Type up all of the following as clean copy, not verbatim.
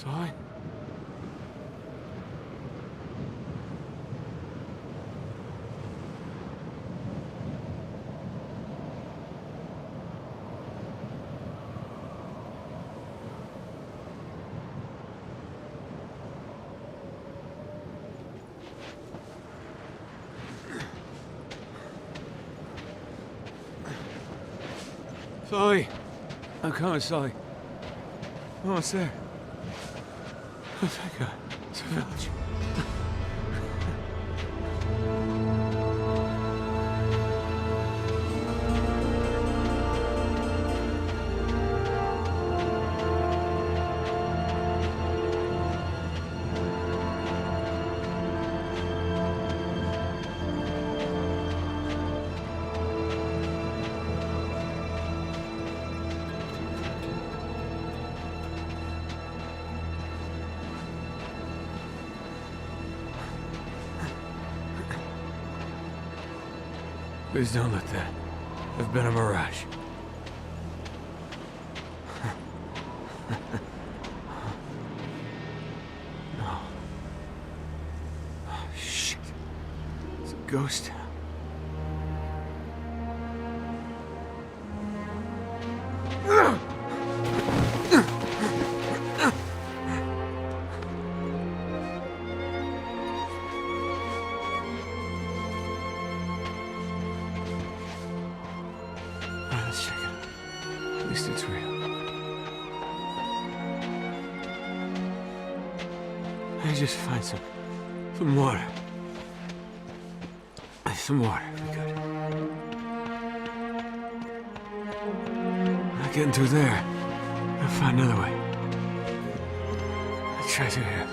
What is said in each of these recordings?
Fine. Sully! I'm coming, Sully. Almost there. Oh, thank God. It's a village. Please don't let that have been a mirage. No. Oh, shit. It's a ghost town. Let's check it. At least it's real. I just find some water. Some water, if we could. Not getting through there. I'll find another way. Let's try through here.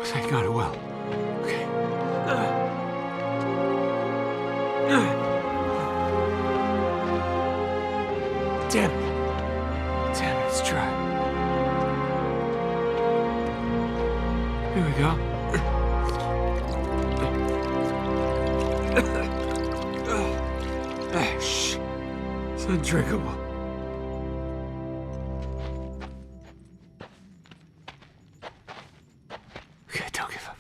Thank God it will. Okay. Damn it. Damn it, it's dry. Here we go. Shh. It's undrinkable. Okay, don't give up.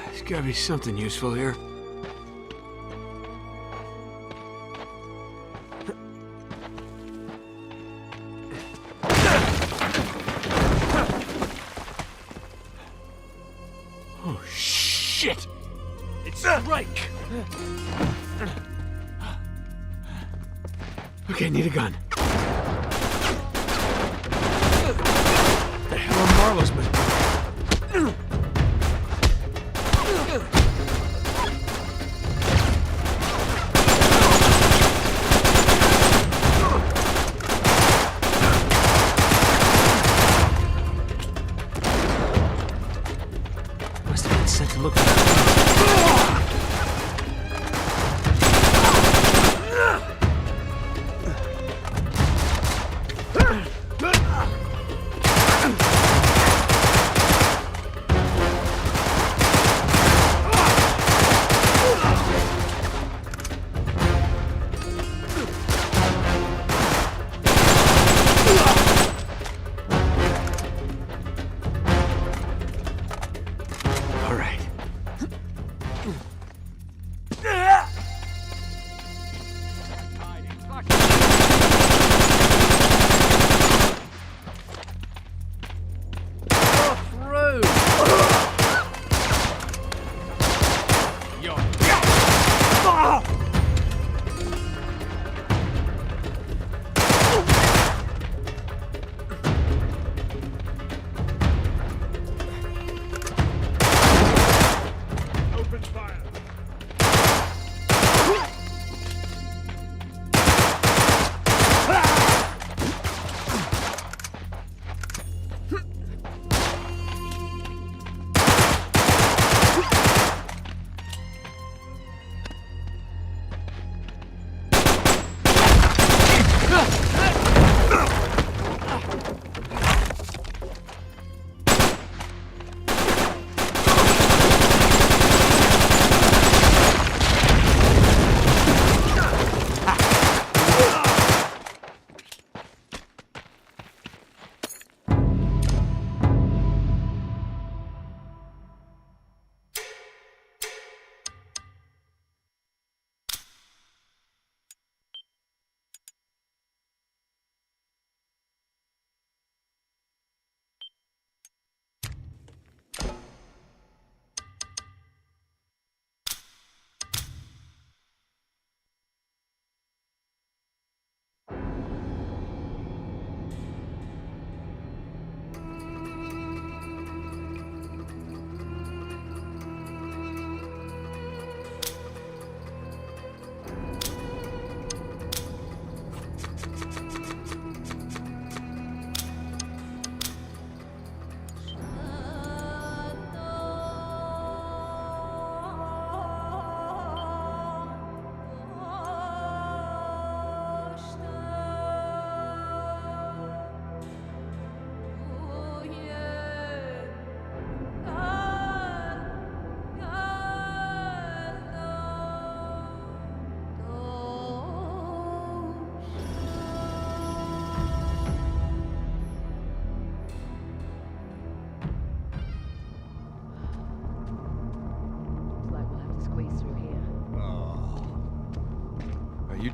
There's gotta be something useful here. Oh, shit! It's right! Okay, need a gun. The hell are Marlowe's men? Must have been sent to look for that.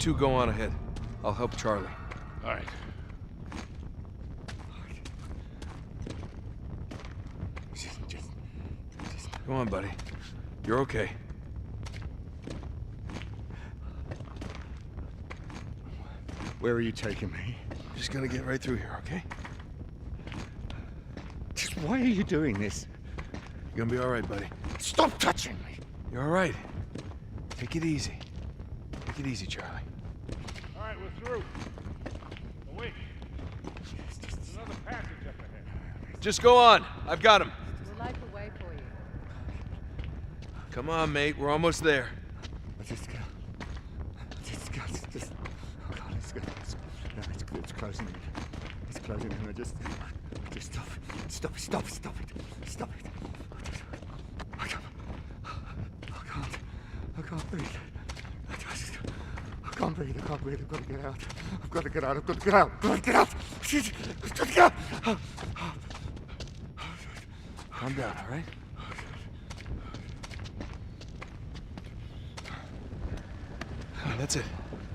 two go on ahead. I'll help Charlie. All right. Come on, buddy. You're okay. Where are you taking me? Just gotta get right through here, okay? Just why are you doing this? You're gonna be all right, buddy. Stop touching me! You're all right. Take it easy. Take it easy, Charlie. All right, we're through. Oh, wait. There's another passage up ahead. Just go on. I've got him. We'll light the way for you. Come on, mate. We're almost there. Oh God, it's closing in. It's closing in. Just stop it. I can't breathe. I can't breathe. I've got to get out. I've got to get out. Calm down, all right? Oh, that's it.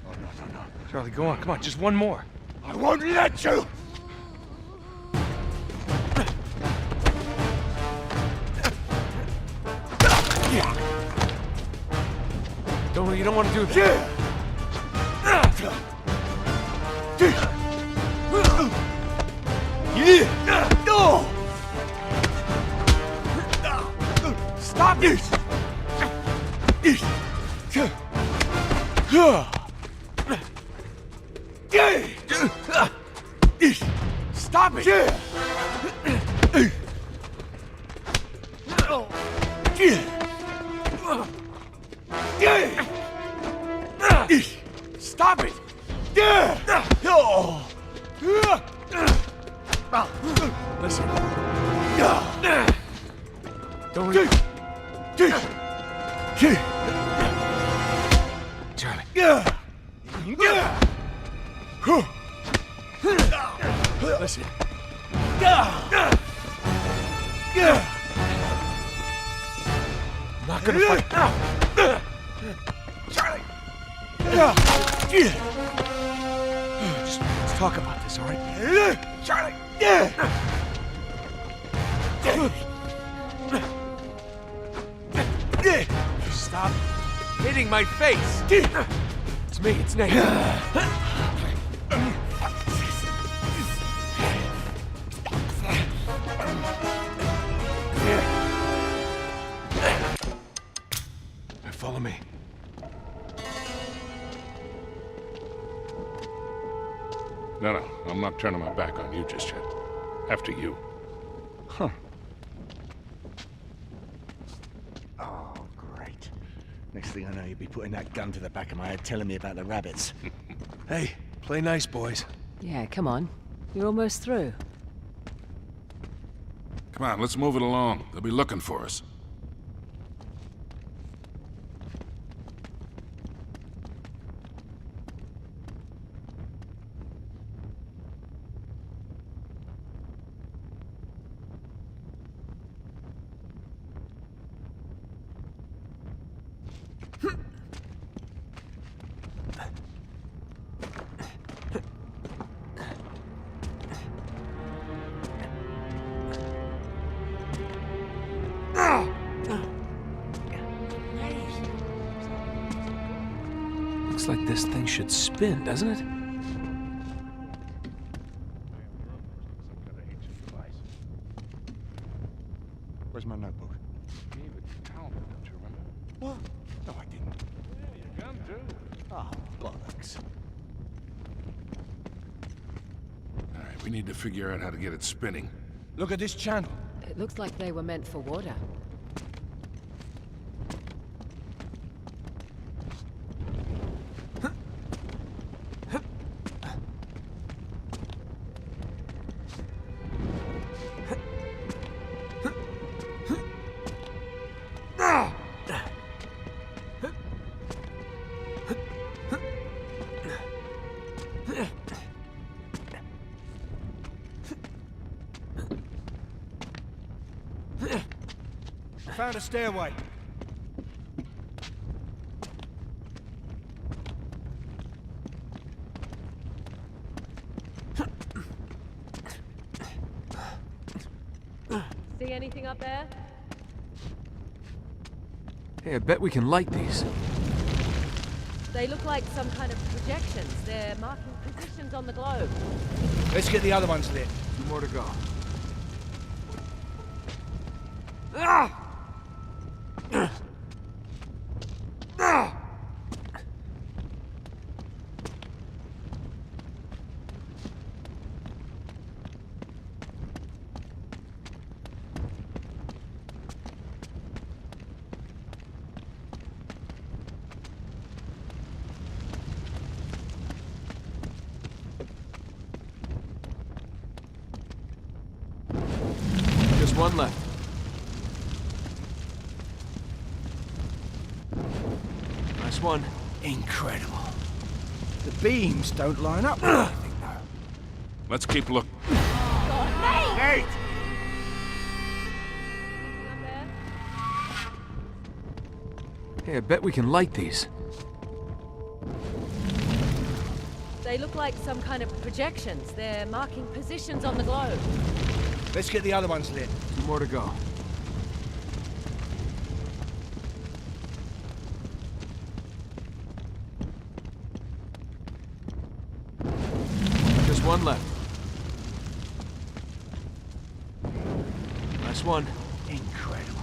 Oh, no. Charlie, go on. Come on. Just one more. I won't let you! You don't want to do that. Stop it! Stop it! Stop it! Listen. Don't leave. Charlie. Listen. I'm not gonna fight. Charlie. Just let's talk about this, all right? Charlie. Stop hitting my face. It's me. It's Nate. Follow me. No, I'm not turning my back on you just yet. After you. Huh. Oh, great. Next thing I know, you'll be putting that gun to the back of my head telling me about the rabbits. Hey, play nice, boys. Yeah, come on. You're almost through. Come on, let's move it along. They'll be looking for us. Looks like this thing should spin, doesn't it? Where's my notebook? You gave it to Talbot, don't you remember? What? No, I didn't. Yeah, your gun too. Oh, bollocks. All right, we need to figure out how to get it spinning. Look at this channel. It looks like they were meant for water. Found a stairway. anything up there? Hey, I bet we can light these. They look like some kind of projections. They're marking positions on the globe. Let's get the other ones lit. 2 more to go. Ah! Just one left. Nice one. Incredible. The beams don't line up with anything, though. Let's keep looking. Nate! Up there? Hey, I bet we can light these. They look like some kind of projections. They're marking positions on the globe. Let's get the other ones lit. 2 more to go. Just one left. Nice one. Incredible.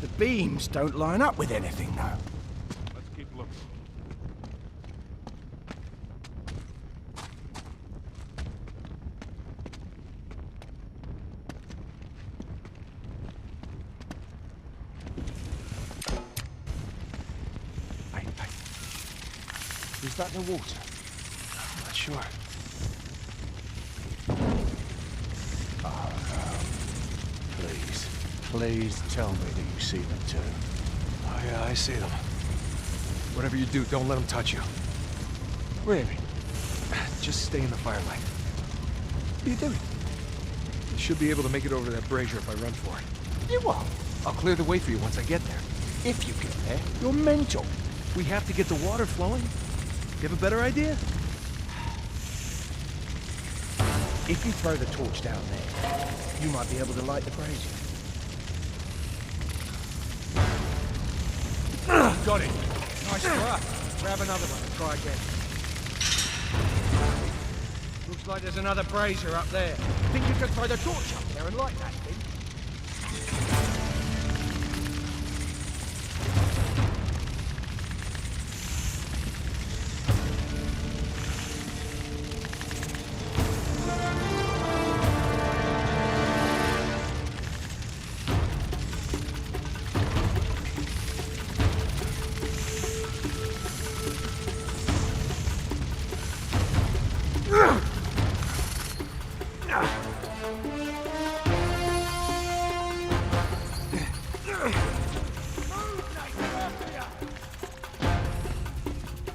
The beams don't line up with anything, though. Let's keep looking. Hey. Is that the water? I'm not sure. Oh, no. Please tell me that you see them too. Oh yeah, I see them. Whatever you do, don't let them touch you. Really? Just stay in the firelight. What are you doing? You should be able to make it over to that brazier if I run for it. You won't. I'll clear the way for you once I get there. If you get there, you're mental. We have to get the water flowing. You have a better idea? If you throw the torch down there, you might be able to light the brazier. Got it. Nice work. Grab another one and try again. Looks like there's another brazier up there. Think you could throw the torch up there and light that thing?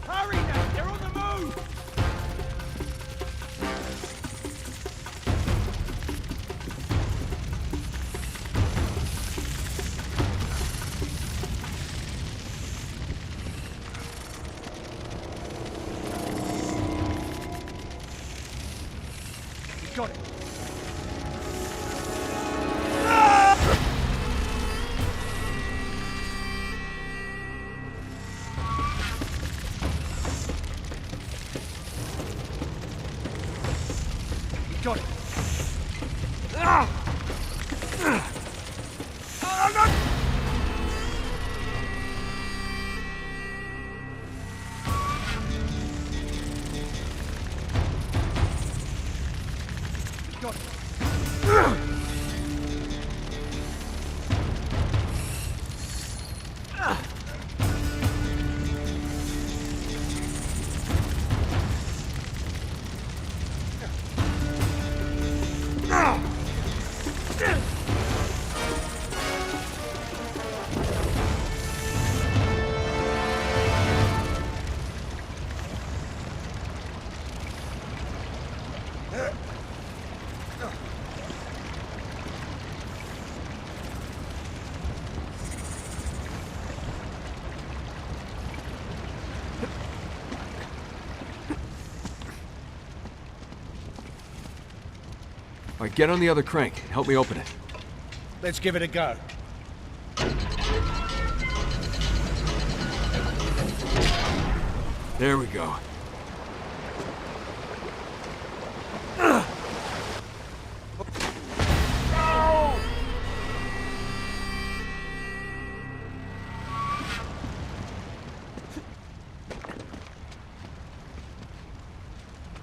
Hurry, Nate! They're on the move! You got it. You got it. Got it. All right, get on the other crank. Help me open it. Let's give it a go. There we go.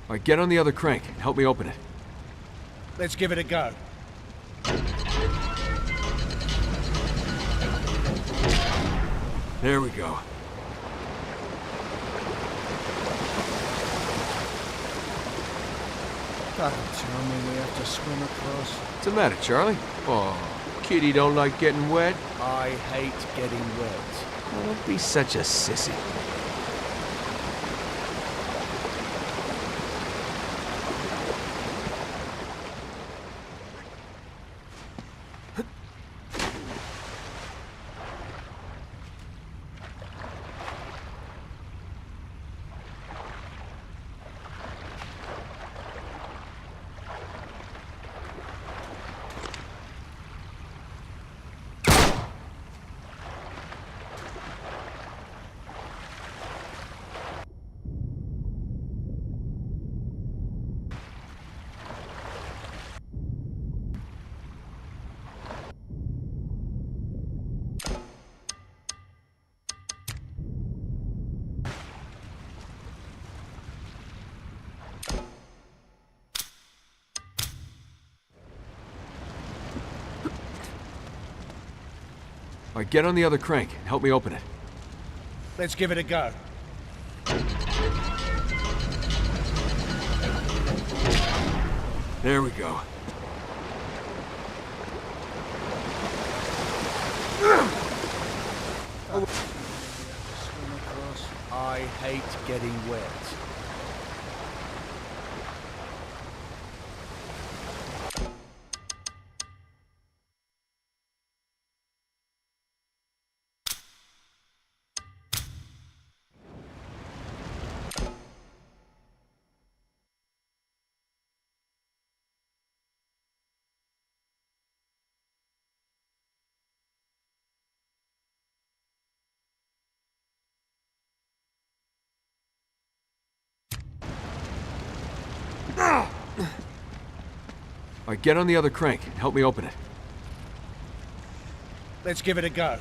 All right, get on the other crank. Help me open it. Let's give it a go. There we go. Don't tell me we have to swim across. What's the matter, Charlie? Oh, Kitty don't like getting wet? I hate getting wet. Oh, don't be such a sissy. All right, get on the other crank. Help me open it. Let's give it a go. There we go. Swim across. I hate getting wet. All right, get on the other crank. Help me open it. Let's give it a go.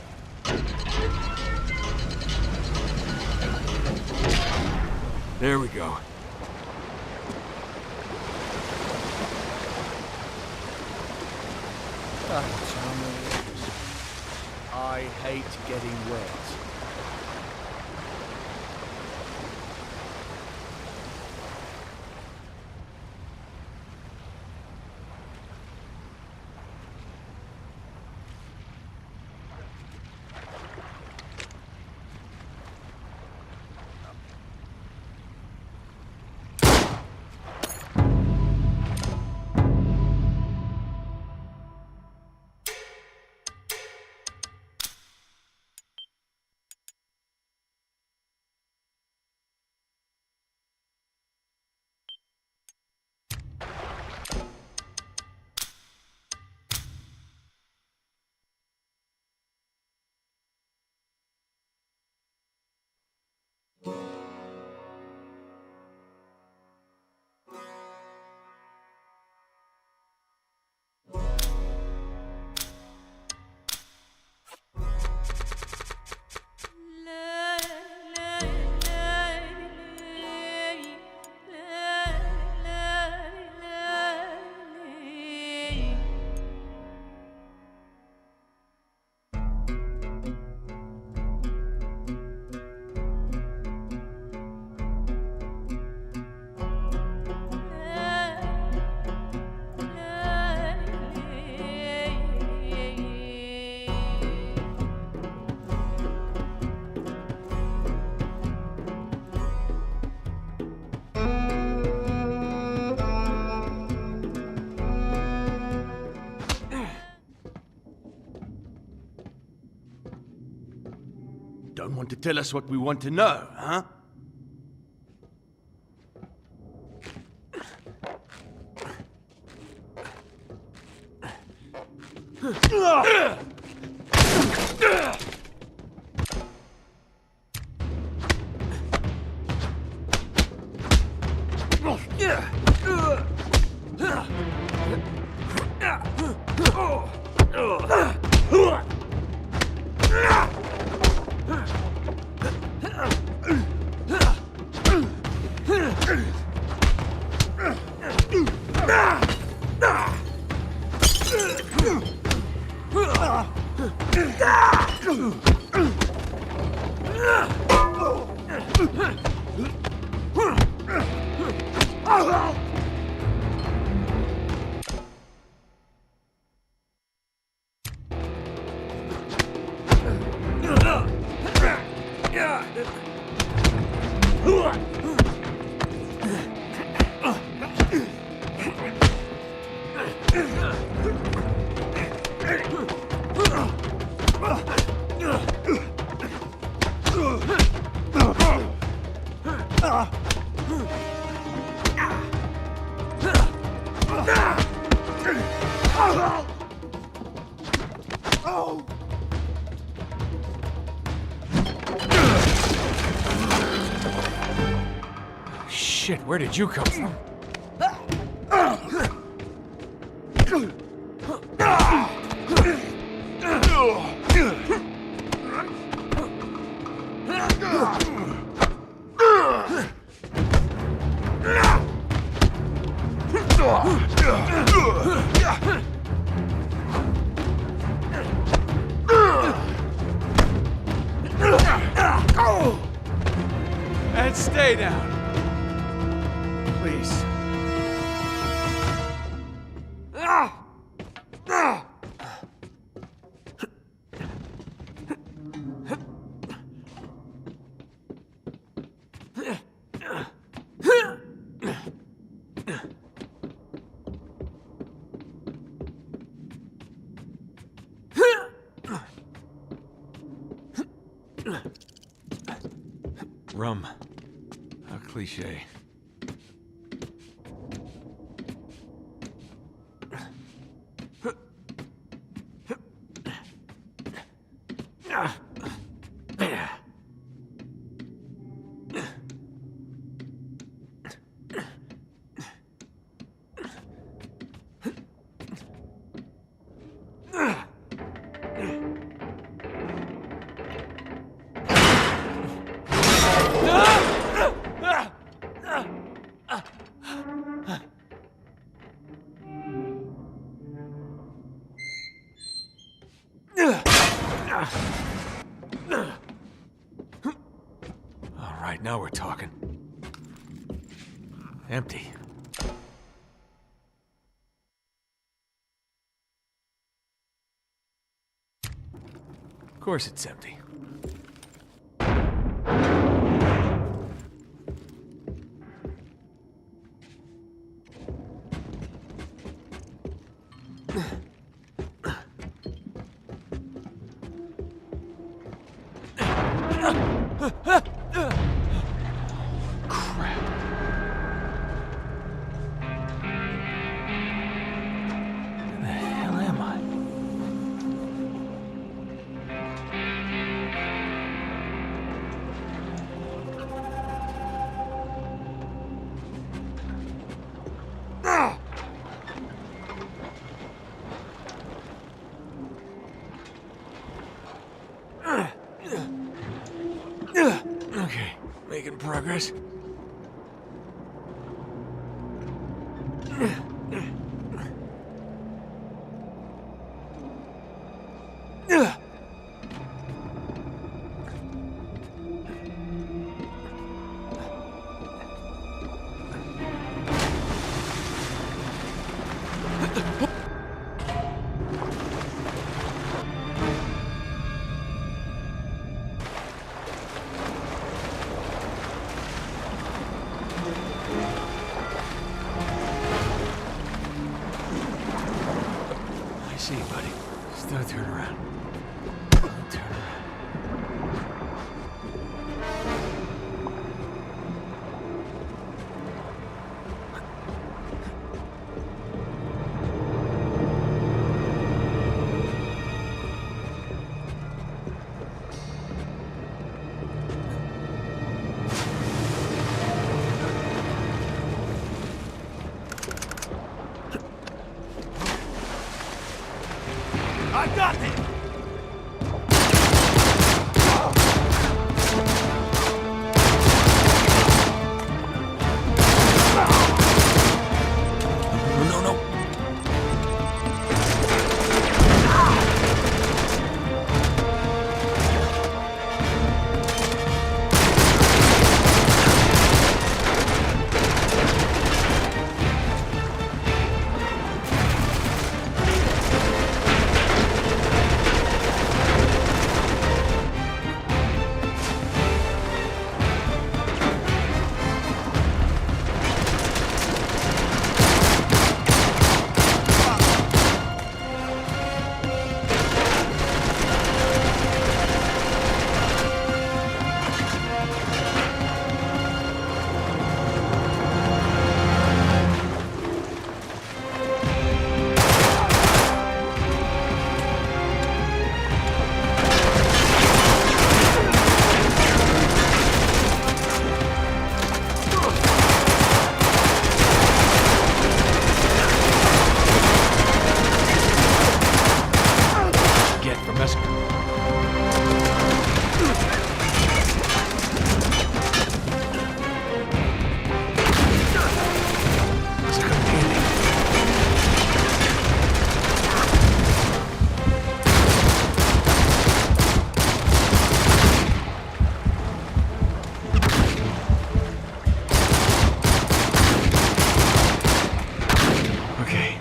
There we go. Don't tell me. I hate getting wet. Don't want to tell us what we want to know, huh? Shit, where did you come from? And stay down. Please. Rum. How cliche. All right, now we're talking. Empty. Of course it's empty. Crap. Where the hell am I? Okay, making progress. I see you, buddy. Just don't turn around. Don't turn around. No, no. Get from Mesker. This could be handy. Okay.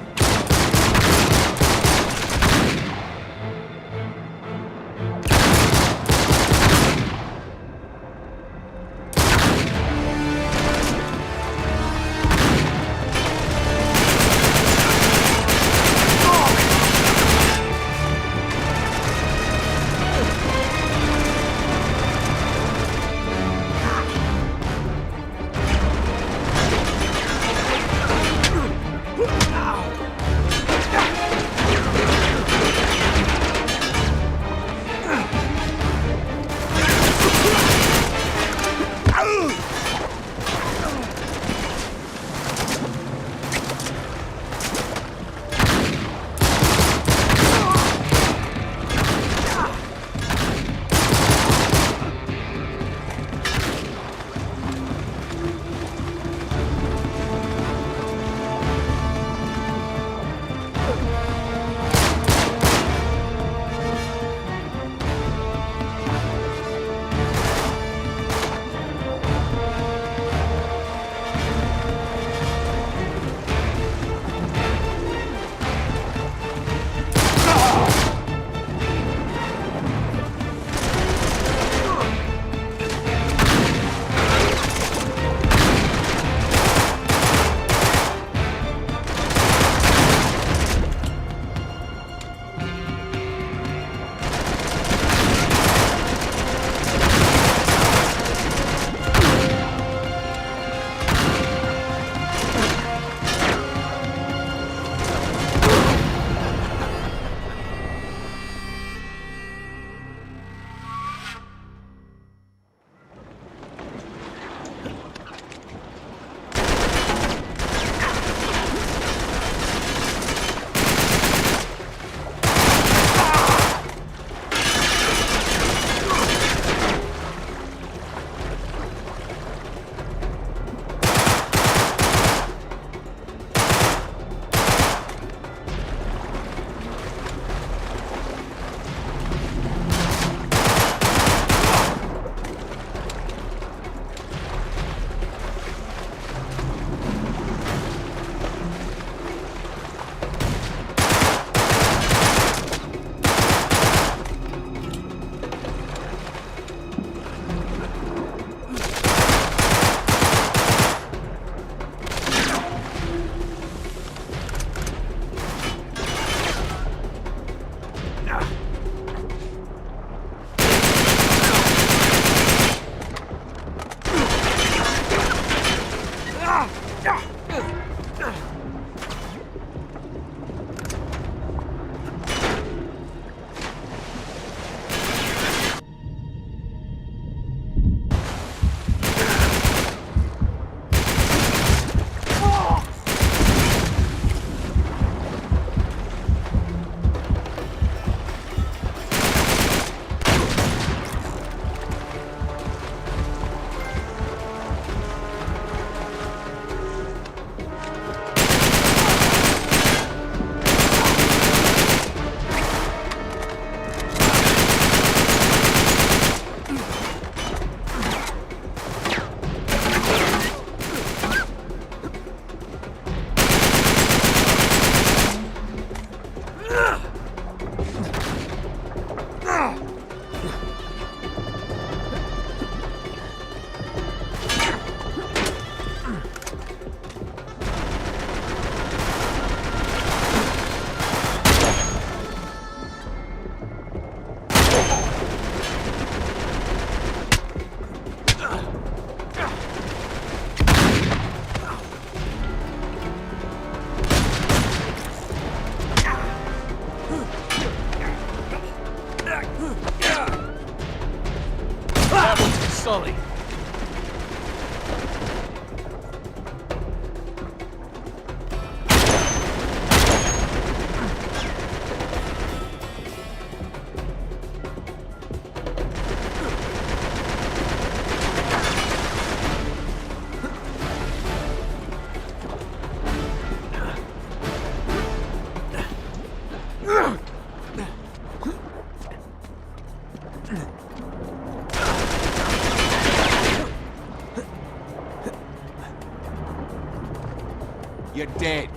You're dead.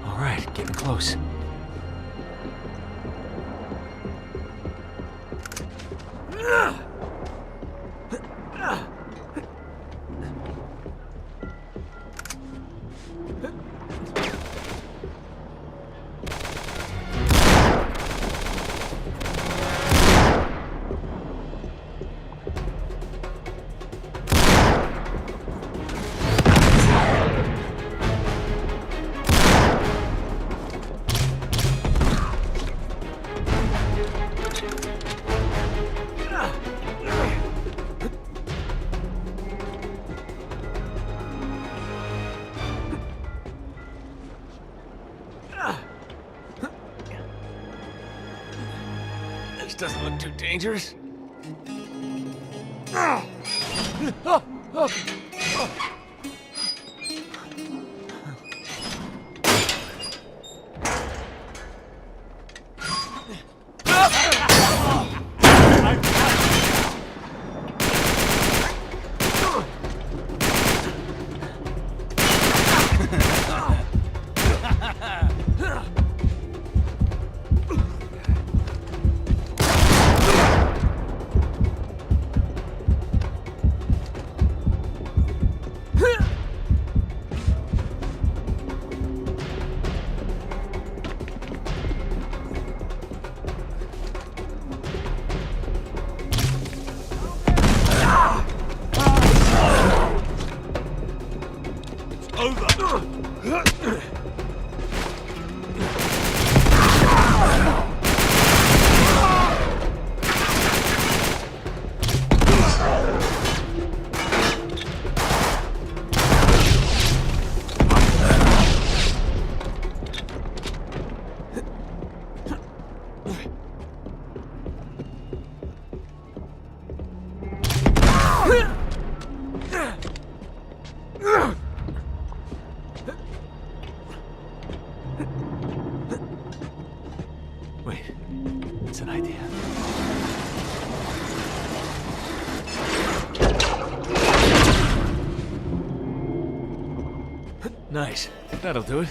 All right, getting close. This doesn't look too dangerous. Wait, it's an idea. Nice. That'll do it.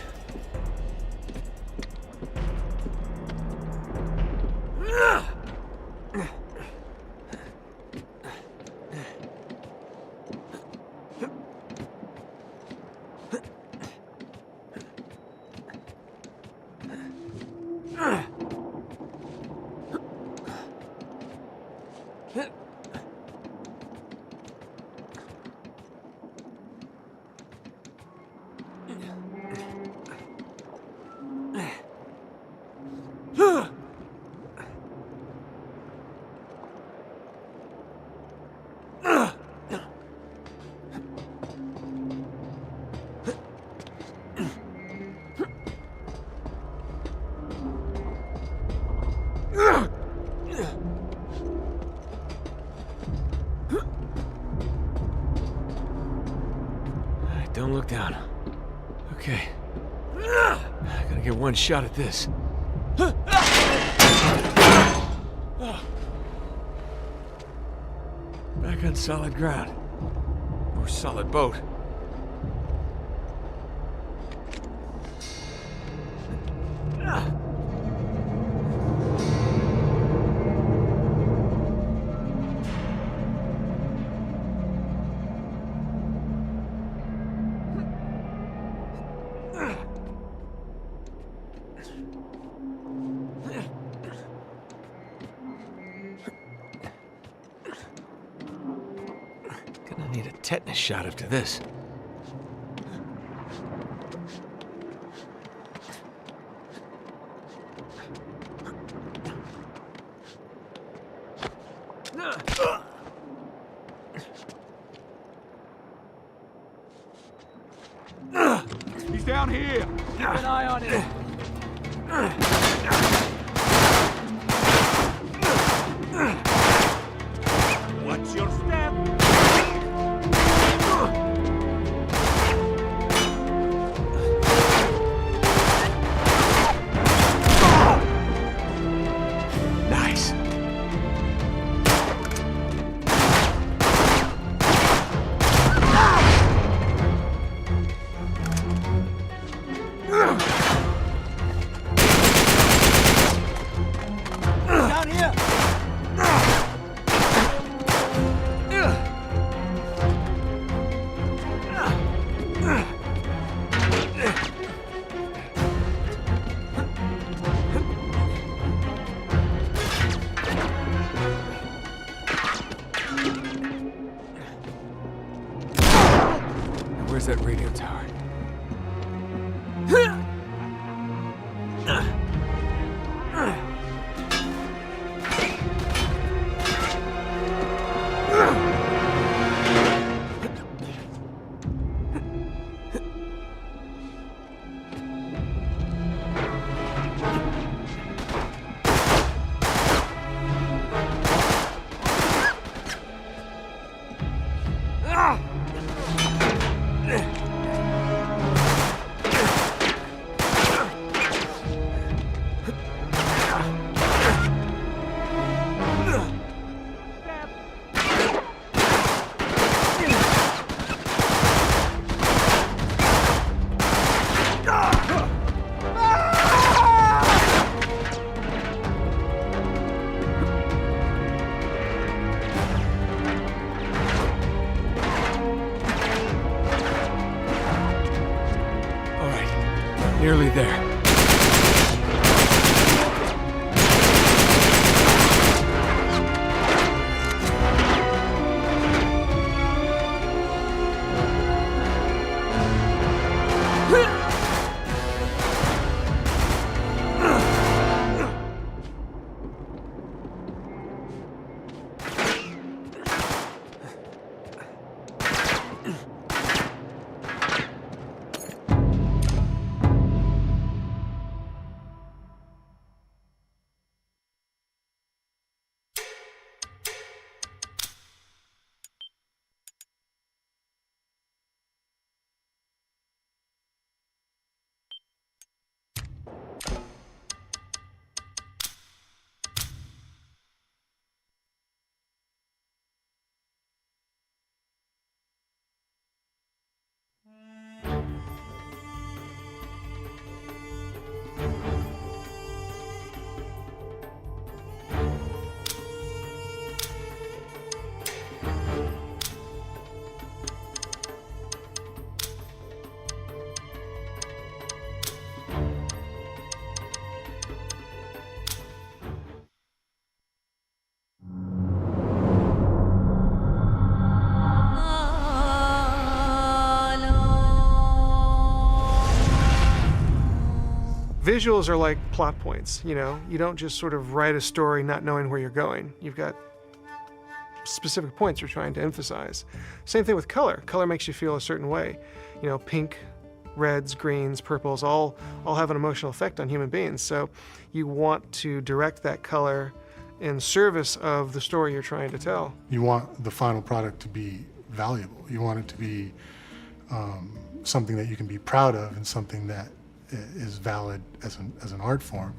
Don't look down. Okay. I gotta get one shot at this. Back on solid ground. Or solid boat. Gonna need a tetanus shot after this. He's down here. Keep an eye on him. Watch your step. Nice. Down here! Where's that radio tower? All right, nearly there. Visuals are like plot points, you know? You don't just sort of write a story not knowing where you're going. You've got specific points you're trying to emphasize. Same thing with color. Color makes you feel a certain way. You know, pink, reds, greens, purples, all have an emotional effect on human beings. So you want to direct that color in service of the story you're trying to tell. You want the final product to be valuable. You want it to be something that you can be proud of and something that is valid as an art form.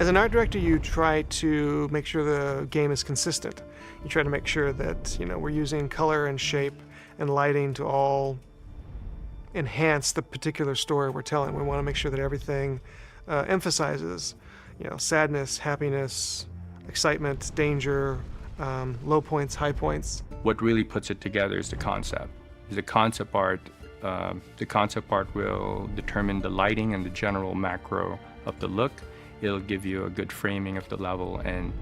As an art director, you try to make sure the game is consistent. You try to make sure that, you know, we're using color and shape and lighting to all enhance the particular story we're telling. We want to make sure that everything emphasizes, you know, sadness, happiness, excitement, danger, low points, high points. What really puts it together is the concept. The concept art will determine the lighting and the general macro of the look. It'll give you a good framing of the level and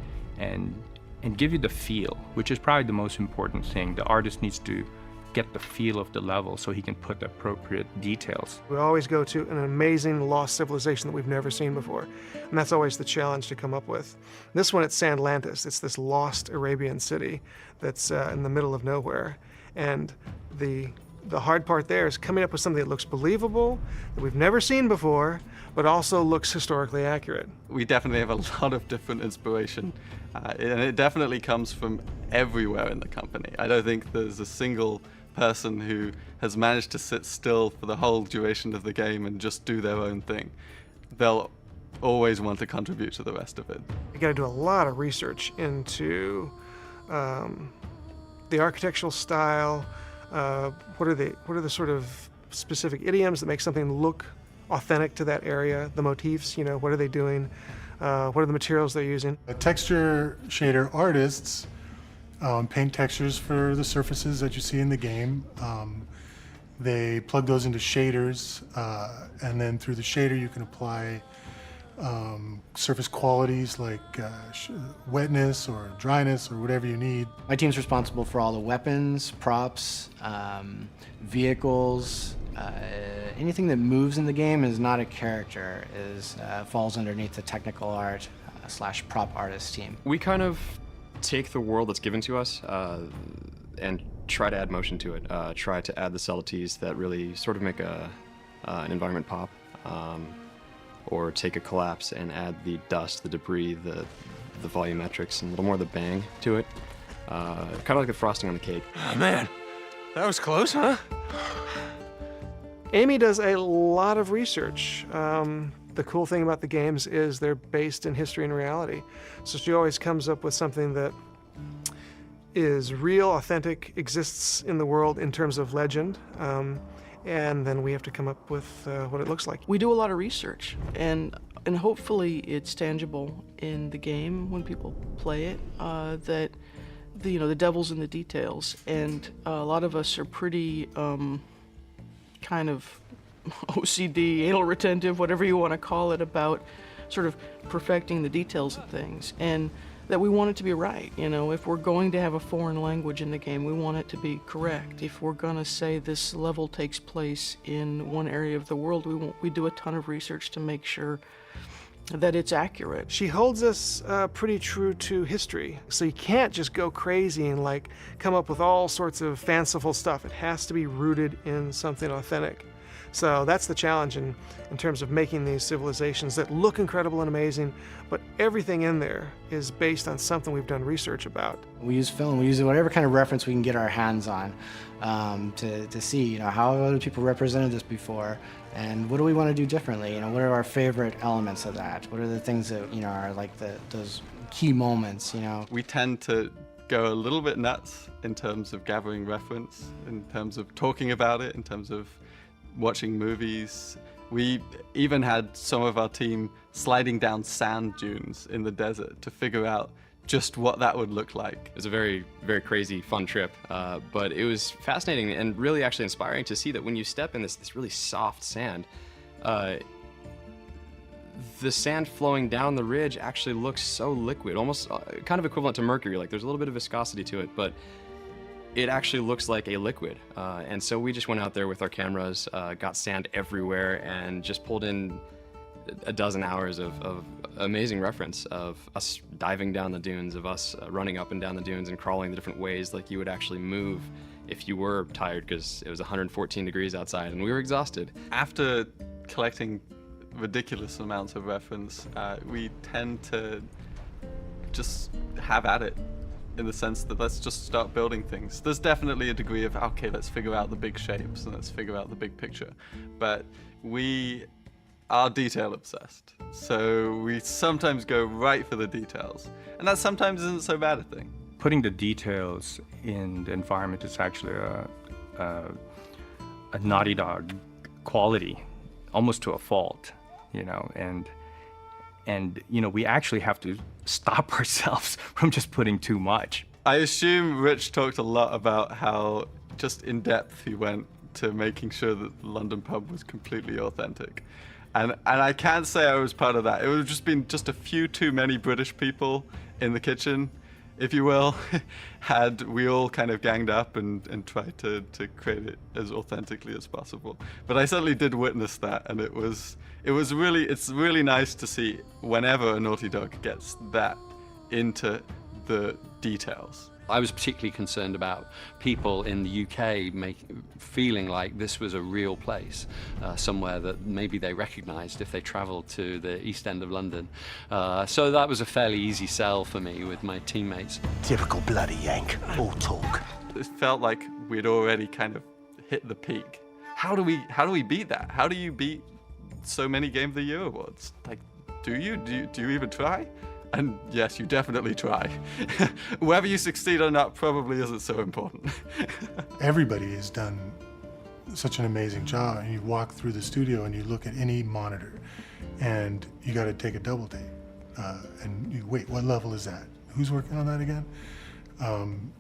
give you the feel, which is probably the most important thing. The artist needs to get the feel of the level so he can put the appropriate details. We always go to an amazing lost civilization that we've never seen before, and that's always the challenge to come up with. This one, it's Sandlantis. It's this lost Arabian city that's in the middle of nowhere, and the hard part there is coming up with something that looks believable, that we've never seen before, but also looks historically accurate. We definitely have a lot of different inspiration, and it definitely comes from everywhere in the company. I don't think there's a single person who has managed to sit still for the whole duration of the game and just do their own thing. They'll always want to contribute to the rest of it. You got to do a lot of research into the architectural style. What are the sort of specific idioms that make something look authentic to that area? The motifs, you know, what are they doing? What are the materials they're using? Texture shader artists paint textures for the surfaces that you see in the game. They plug those into shaders, and then through the shader you can apply surface qualities like wetness or dryness or whatever you need. My team's responsible for all the weapons, props, vehicles. Anything that moves in the game is not a character, falls underneath the technical art / prop artist team. We kind of take the world that's given to us and try to add motion to it. Try to add the subtleties that really sort of make an environment pop. Or take a collapse and add the dust, the debris, the volumetrics, and a little more of the bang to it. Kind of like the frosting on the cake. Oh, man, that was close, huh? Amy does a lot of research. The cool thing about the games is they're based in history and reality. So she always comes up with something that is real, authentic, exists in the world in terms of legend. And then we have to come up with what it looks like. We do a lot of research, and hopefully it's tangible in the game when people play it. That the devil's in the details, and a lot of us are pretty kind of OCD, anal retentive, whatever you want to call it, about sort of perfecting the details of things, and that we want it to be right. You know, if we're going to have a foreign language in the game, we want it to be correct. If we're gonna say this level takes place in one area of the world, we do a ton of research to make sure that it's accurate. She holds us pretty true to history. So you can't just go crazy and like come up with all sorts of fanciful stuff. It has to be rooted in something authentic. So that's the challenge in terms of making these civilizations that look incredible and amazing, but everything in there is based on something we've done research about. We use film, we use whatever kind of reference we can get our hands on to see, you know, how other people represented this before, and what do we want to do differently? You know, what are our favorite elements of that? What are the things that, you know, are like those key moments, you know? We tend to go a little bit nuts in terms of gathering reference, in terms of talking about it, in terms of watching movies. We even had some of our team sliding down sand dunes in the desert to figure out just what that would look like. It was a very, very crazy, fun trip, but it was fascinating and really actually inspiring to see that when you step in this really soft sand, the sand flowing down the ridge actually looks so liquid, almost kind of equivalent to mercury. Like there's a little bit of viscosity to it, but it actually looks like a liquid. And so we just went out there with our cameras, got sand everywhere, and just pulled in a dozen hours of amazing reference of us diving down the dunes, of us running up and down the dunes and crawling the different ways like you would actually move if you were tired, because it was 114 degrees outside and we were exhausted. After collecting ridiculous amounts of reference, we tend to just have at it, in the sense that let's just start building things. There's definitely a degree of, okay, let's figure out the big shapes and let's figure out the big picture. But we are detail obsessed. So we sometimes go right for the details. And that sometimes isn't so bad a thing. Putting the details in the environment is actually a Naughty Dog quality, almost to a fault, you know, and you know, we actually have to stop ourselves from just putting too much. I assume Rich talked a lot about how just in depth he went to making sure that the London pub was completely authentic. And I can't say I was part of that. It would have just been just a few too many British people in the kitchen, if you will, had we all kind of ganged up and tried to create it as authentically as possible. But I certainly did witness that, and it's really nice to see whenever a Naughty Dog gets that into the details. I was particularly concerned about people in the UK feeling like this was a real place, somewhere that maybe they recognised if they travelled to the East End of London. So that was a fairly easy sell for me with my teammates. Typical bloody Yank, all talk. It felt like we'd already kind of hit the peak. How do we beat that? How do you beat so many Game of the Year awards? Like, do you even try? And yes, you definitely try. Whether you succeed or not probably isn't so important. Everybody has done such an amazing job. And you walk through the studio and you look at any monitor and you got to take a double take. And you wait, what level is that? Who's working on that again?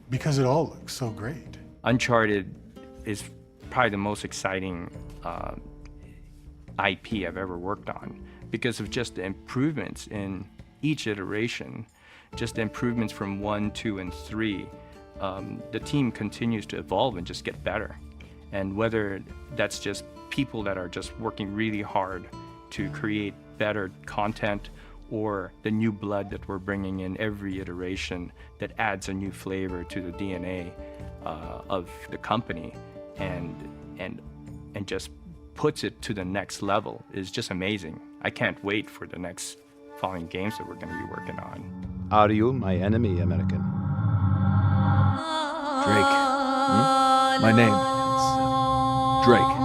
Because it all looks so great. Uncharted is probably the most exciting IP I've ever worked on because of just the improvements in each iteration, just the improvements from 1, 2, and 3. The team continues to evolve and just get better. And whether that's just people that are just working really hard to create better content, or the new blood that we're bringing in every iteration that adds a new flavor to the DNA of the company and just puts it to the next level, is just amazing. I can't wait for the next following games that we're going to be working on. Are you my enemy, American? Drake. My name is Drake.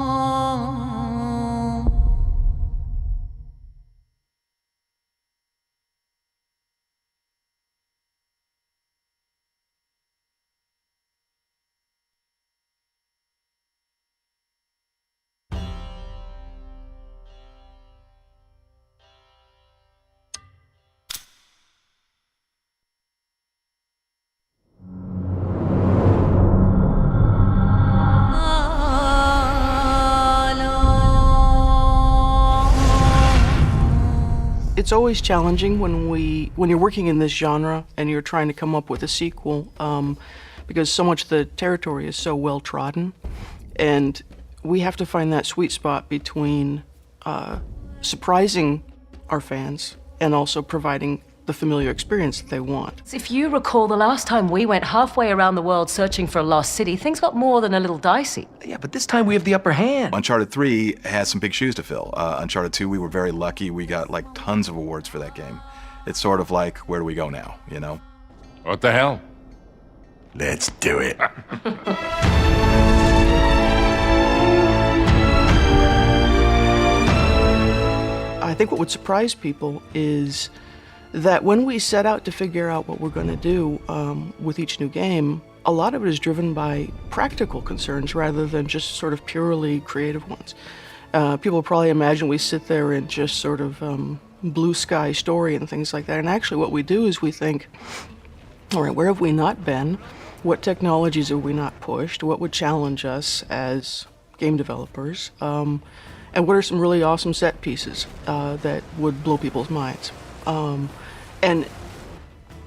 It's always challenging when you're working in this genre and you're trying to come up with a sequel, because so much of the territory is so well trodden, and we have to find that sweet spot between surprising our fans and also providing the familiar experience that they want. If you recall, the last time we went halfway around the world searching for a lost city, things got more than a little dicey. Yeah, but this time we have the upper hand. Uncharted 3 has some big shoes to fill. Uncharted 2, we were very lucky. We got like tons of awards for that game. It's sort of like, where do we go now, you know? What the hell? Let's do it. I think what would surprise people is that when we set out to figure out what we're going to do with each new game, a lot of it is driven by practical concerns rather than just sort of purely creative ones. People probably imagine we sit there and just sort of blue sky story and things like that. And actually what we do is we think, all right, where have we not been? What technologies have we not pushed? What would challenge us as game developers? And what are some really awesome set pieces that would blow people's minds? And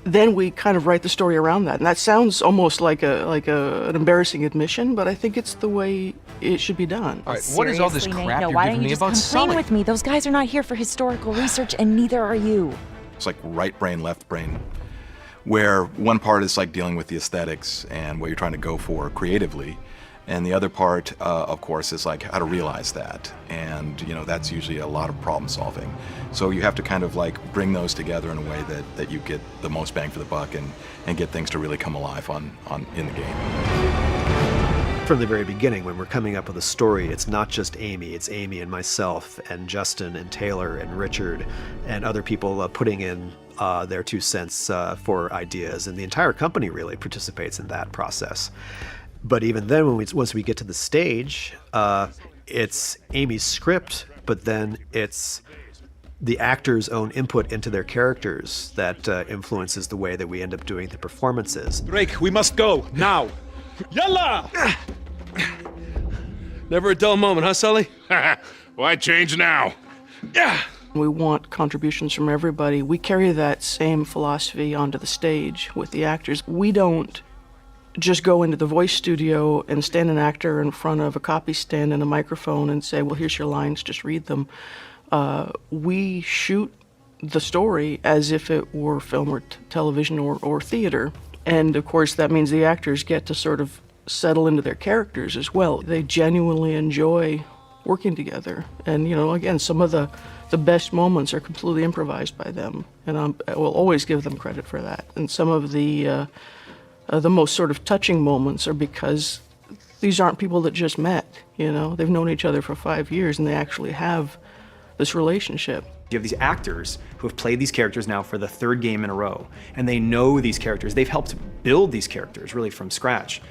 then we kind of write the story around that. And that sounds almost like an embarrassing admission, but I think it's the way it should be done. All right, what is all this crap you're why giving don't you me just about come Sully? clean with me? Those guys are not here for historical research, and neither are you. It's like right brain, left brain, where one part is like dealing with the aesthetics and what you're trying to go for creatively, and the other part, of course, is like how to realize that. And, you know, that's usually a lot of problem solving. So you have to kind of like bring those together in a way that you get the most bang for the buck and get things to really come alive in the game. From the very beginning, when we're coming up with a story, it's not just Amy, it's Amy and myself and Justin and Taylor and Richard and other people putting in their 2 cents for ideas, and the entire company really participates in that process. But even then, once we get to the stage, it's Amy's script, but then it's the actors' own input into their characters that influences the way that we end up doing the performances. Drake, we must go, now! Yalla! Never a dull moment, huh, Sully? Why change now? Yeah! We want contributions from everybody. We carry that same philosophy onto the stage with the actors. We don't just go into the voice studio and stand an actor in front of a copy stand and a microphone and say, well, here's your lines, just read them. We shoot the story as if it were film or television or theater. And of course, that means the actors get to sort of settle into their characters as well. They genuinely enjoy working together. And, you know, again, some of the best moments are completely improvised by them. And I will always give them credit for that. And some of the most sort of touching moments are because these aren't people that just met, you know. They've known each other for 5 years and they actually have this relationship. You have these actors who have played these characters now for the 3rd game in a row, and they know these characters. They've helped build these characters really from scratch.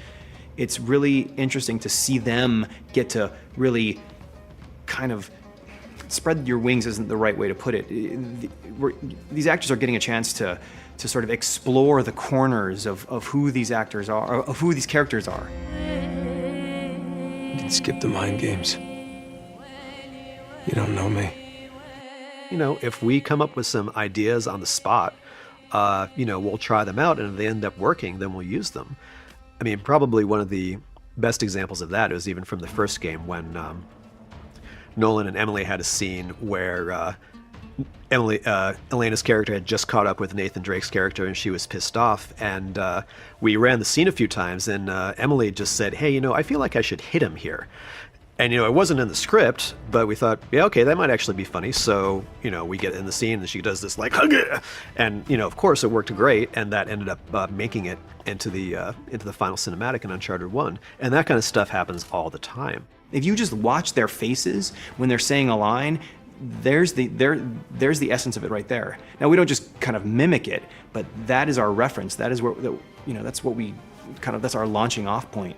It's really interesting to see them get to really kind of spread your wings isn't the right way to put it. These actors are getting a chance to sort of explore the corners of who these actors are, of who these characters are. You can skip the mind games. You don't know me. You know, if we come up with some ideas on the spot, you know, we'll try them out, and if they end up working, then we'll use them. I mean, probably one of the best examples of that was even from the first game when Nolan and Emily had a scene where Elena's character had just caught up with Nathan Drake's character and she was pissed off, and we ran the scene a few times, and Emily just said, hey, you know, I feel like I should hit him here. And, you know, it wasn't in the script, but we thought, yeah, okay, that might actually be funny. So, you know, we get in the scene and she does this like, hug it! And, you know, of course it worked great, and that ended up making it into the final cinematic in Uncharted 1. And that kind of stuff happens all the time. If you just watch their faces when they're saying a line, there's the essence of it right there. Now, we don't just kind of mimic it, but that is our reference. That is where, you know, that's what we kind of, that's our launching off point.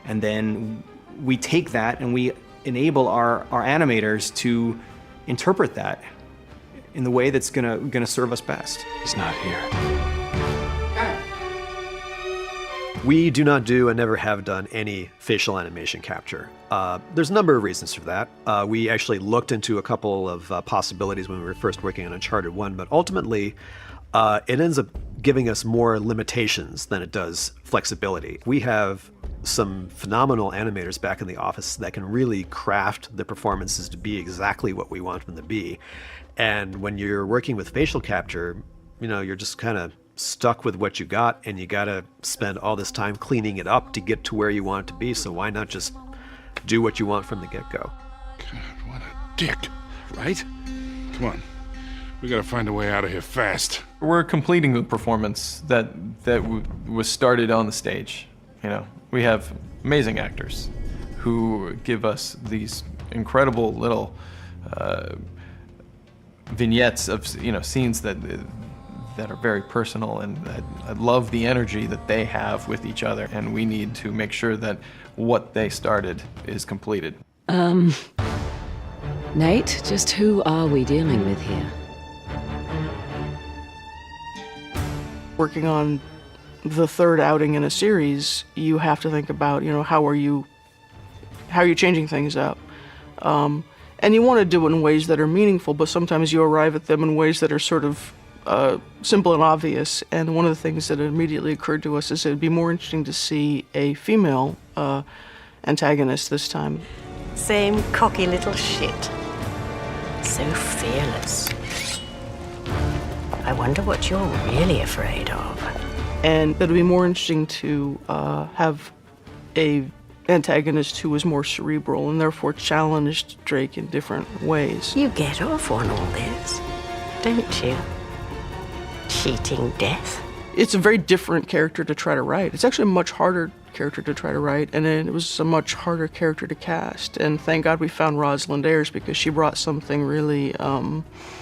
And then we take that and we enable our animators to interpret that in the way that's gonna serve us best. He's not here. We do not do and never have done any facial animation capture. There's a number of reasons for that. We actually looked into a couple of possibilities when we were first working on Uncharted 1, but ultimately it ends up giving us more limitations than it does flexibility. We have some phenomenal animators back in the office that can really craft the performances to be exactly what we want them to be. And when you're working with facial capture, you know, you're just kind of stuck with what you got, and you gotta spend all this time cleaning it up to get to where you want it to be, so why not just do what you want from the get-go? God, what a dick, right? Come on. We gotta find a way out of here fast. We're completing the performance that was started on the stage, you know. We have amazing actors who give us these incredible little vignettes of, you know, scenes that are very personal, and I love the energy that they have with each other, and we need to make sure that what they started is completed. Nate, just who are we dealing with here? Working on the 3rd outing in a series, you have to think about, you know, how are you changing things up? And you want to do it in ways that are meaningful, but sometimes you arrive at them in ways that are sort of simple and obvious. And one of the things that immediately occurred to us is it'd be more interesting to see a female antagonist this time. Same cocky little shit. So fearless. I wonder what you're really afraid of. And it'd be more interesting to have a antagonist who was more cerebral and therefore challenged Drake in different ways. You get off on all this, don't you? Cheating death. It's a very different character to try to write. It's actually a much harder character to try to write, and then it was a much harder character to cast. And thank God we found Rosalind Ayers, because she brought something really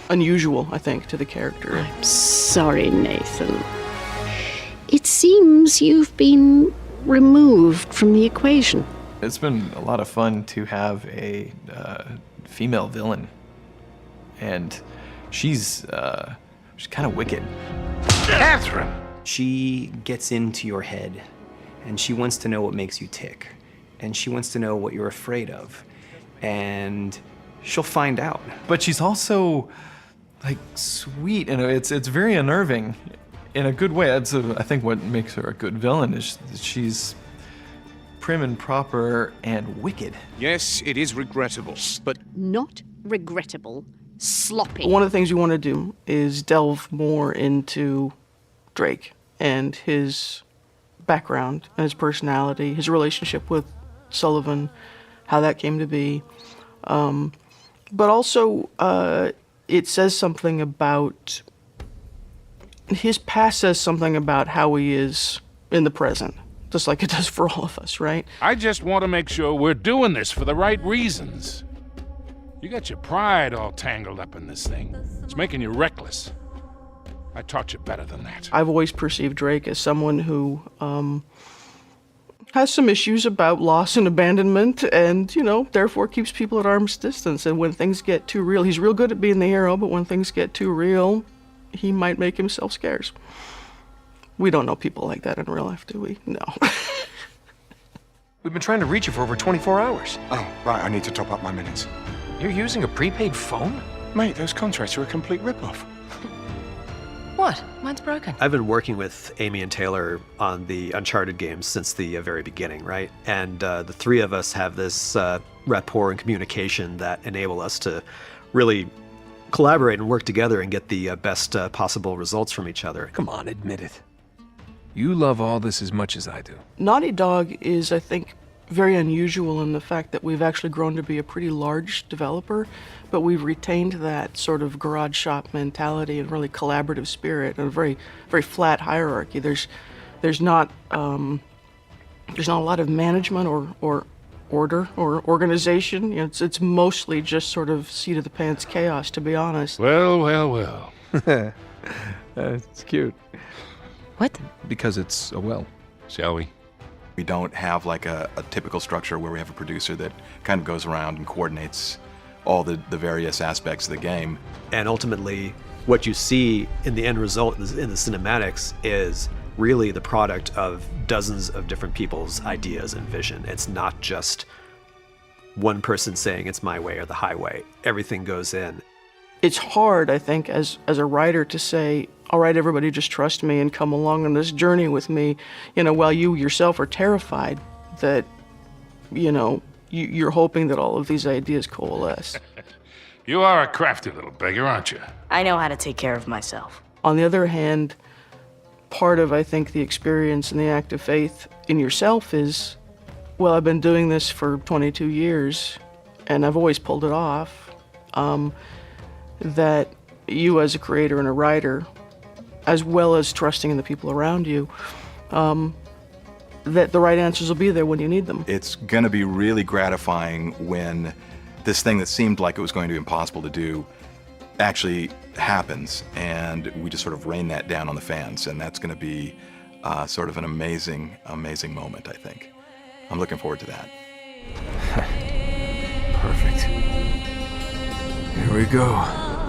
unusual, I think, to the character. I'm sorry, Nathan. It seems you've been removed from the equation. It's been a lot of fun to have a female villain, and she's kind of wicked. Catherine! She gets into your head, and she wants to know what makes you tick, and she wants to know what you're afraid of, and she'll find out. But she's also, like, sweet, and it's very unnerving in a good way. That's I think what makes her a good villain is that she's prim and proper and wicked. Yes, it is regrettable, but... Not regrettable. Sloppy. One of the things you want to do is delve more into Drake and his background and his personality, his relationship with Sullivan, how that came to be. But also, it says something about... His past says something about how he is in the present, just like it does for all of us, right? I just want to make sure we're doing this for the right reasons. You got your pride all tangled up in this thing. It's making you reckless. I taught you better than that. I've always perceived Drake as someone who has some issues about loss and abandonment, and, you know, therefore keeps people at arm's distance. And when things get too real, he's real good at being the hero, but when things get too real, he might make himself scarce. We don't know people like that in real life, do we? No. We've been trying to reach you for over 24 hours. Oh, right, I need to top up my minutes. You're using a prepaid phone? Mate, those contracts are a complete rip-off. What? Mine's broken. I've been working with Amy and Taylor on the Uncharted games since the very beginning, right? And the three of us have this rapport and communication that enable us to really collaborate and work together and get the best possible results from each other. Come on, admit it. You love all this as much as I do. Naughty Dog is, I think, very unusual in the fact that we've actually grown to be a pretty large developer, but we've retained that sort of garage shop mentality and really collaborative spirit and a very, very flat hierarchy. There's not a lot of management or order or organization. You know, it's mostly just sort of seat of the pants chaos, to be honest. Well. It's cute. What? Because it's a well. Shall we? We don't have like a typical structure where we have a producer that kind of goes around and coordinates all the various aspects of the game. And ultimately, what you see in the end result in the cinematics is really the product of dozens of different people's ideas and vision. It's not just one person saying it's my way or the highway. Everything goes in. It's hard, I think, as a writer to say, all right, everybody just trust me and come along on this journey with me, you know, while you yourself are terrified that, you know, you're hoping that all of these ideas coalesce. You are a crafty little beggar, aren't you? I know how to take care of myself. On the other hand, part of, I think, the experience and the act of faith in yourself is, well, I've been doing this for 22 years, and I've always pulled it off, that you as a creator and a writer, as well as trusting in the people around you, that the right answers will be there when you need them. It's going to be really gratifying when this thing that seemed like it was going to be impossible to do actually happens, and we just sort of rain that down on the fans, and that's going to be sort of an amazing, amazing moment, I think. I'm looking forward to that. Perfect. Here we go.